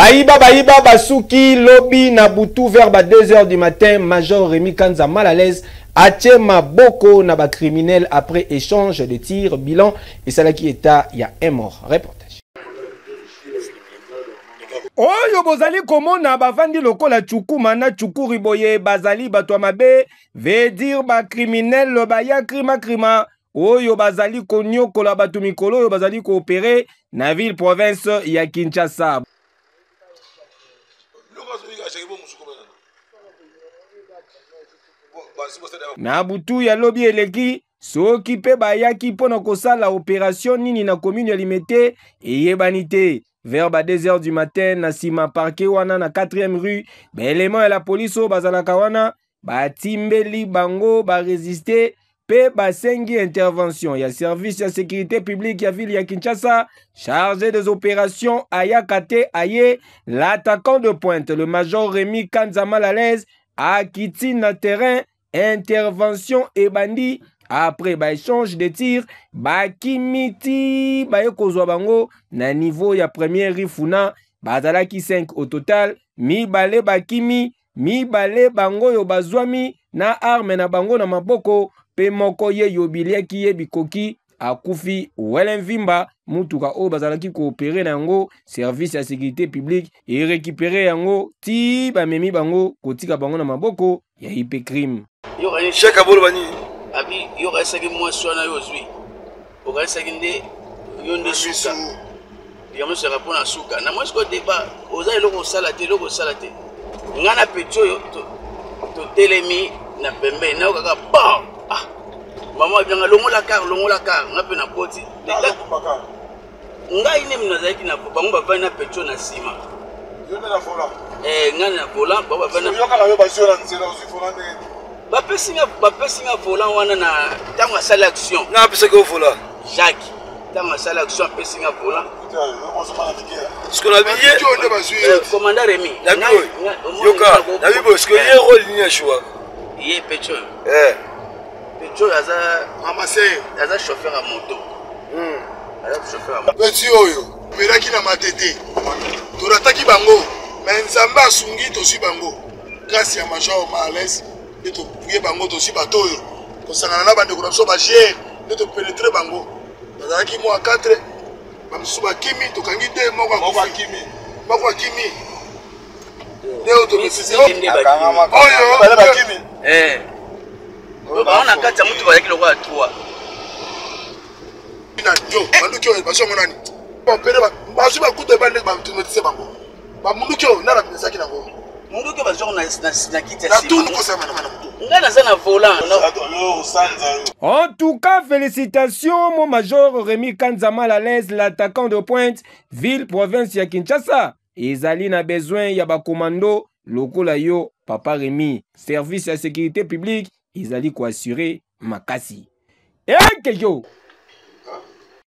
Baïba, Basuki, Lobby, Nabutu, vers 2 h du matin, Major Rémi Kanza mal à l'aise, Ache Maboko, Naba criminel après échange de tirs, bilan, et ça là qui est à, il y a un mort. Reportage. Oyo bozali komona bavandi lokola chukuma na chukuri boye bazali batwa mabe, veut dire ba criminel baya krima. Oyo bazali konyokola batu mikolo, oyo bazali koopérer na ville province ya Kinshasa. Na butu ya lobi eleki soki pe bayaki pona kosala opération nini na commune ya Limete eyebanite vers 2 h du matin na sima parquet wana na 4e rue élément ya la police o bazalaka wana batimbeli bango ba résister pe basengi intervention ya service ya sécurité publique ya ville ya Kinshasa chargé des opérations Ayakate Aye, l'attaquant de pointe le major Rémi Kanza mal à l'aise a quitté na terrain intervention et bandi après échange de tirs bakimiti bayekozwa bango na niveau ya première rifuna bazalaki 5 au total mibale bakimi mibale bango yo bazwami na arme na bango na maboko pe moko ye yobiliaki ye bikoki akufi welenvimba mutuka o bazalaki coopérer na yango service ya sécurité publique et récupérer yango ti bamemi bango kotika bango na maboko ya IP crime. Cheka bolo bani abi yo ka sagi mo sona yo zui o ka sagi nde yo nde suka ya mo sera pona suka na mo sko débat oza eloko salate ngana pecho yo to telemi na pembe na kaka ba ah mama byanga longola car ngape na poti ngai ne mna zaiki na bango baba na pecho na sima yo na vola ngana na vola baba na yo kala yo basio na nzela usi vola ndenge bapesinga volant wana na tango asala action na pesa ko vola Jacques tango asala action pesinga volant ce qu'on a dit commandant Rémi yoka na bibo ce que ye rôle ni choix ye pecho pecho aza chauffeur à moto petit oyo peraki na matete torataki bango mais nzamba asungi tosi bango grâce ya major malaise et to puye bango tosi batoyo kosangana na bande ko so ba gère et to pénétrer bango bazaki mo 4 bamsu bakimi tokangi te moko akimi leo to misisi oyo bale bakimi on a kata mutu ba yakilo kwa 3 na jo banduki oyo basongo nani bon pere basu bakuta bande ba tunotise bango ba munduki oyo na rapesaki nango munduki bazongo na kiti na tunu ko sama na mutu. En tout cas, félicitations, mon major Rémi Kanza mal à l'aise, l'attaquant de pointe, ville, province ya Kinshasa. Ezali na besoin ya ba commando, lokola yo, papa Rémi, service à sécurité publique, ezali ko assurer makasi. Et que yo!